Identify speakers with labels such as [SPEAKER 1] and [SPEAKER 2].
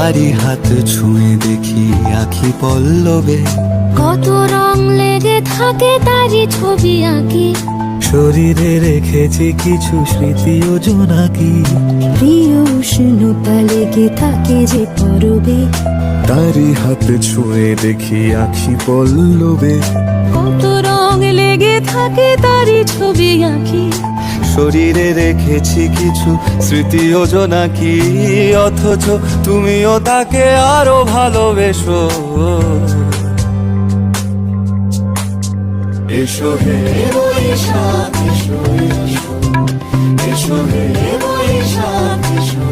[SPEAKER 1] তারি হাত ছুঁয়ে দেখি আখি পল্লবে,
[SPEAKER 2] কত রং লেগে থাকে তারই ছবি আঁকি।
[SPEAKER 1] শরীরে রেখেছি কিছু স্মৃতি ও জোনাকি,
[SPEAKER 2] প্রিয় উষ্ণতা লেগে থাকে যে পরবে,
[SPEAKER 1] তারি হাত ছুঁয়ে দেখি আখি পল্লবে,
[SPEAKER 2] কত রং লেগে থাকে তারই ছবি আঁকি।
[SPEAKER 1] শরীরে রেখেছি কিছু স্মৃতি ও জোনাকি, অথচ তুমিও তাকে আরো ভালোবেসো। এসো হে বৈশাখ এসো, এসো, এসো হে বৈশাখ এসো।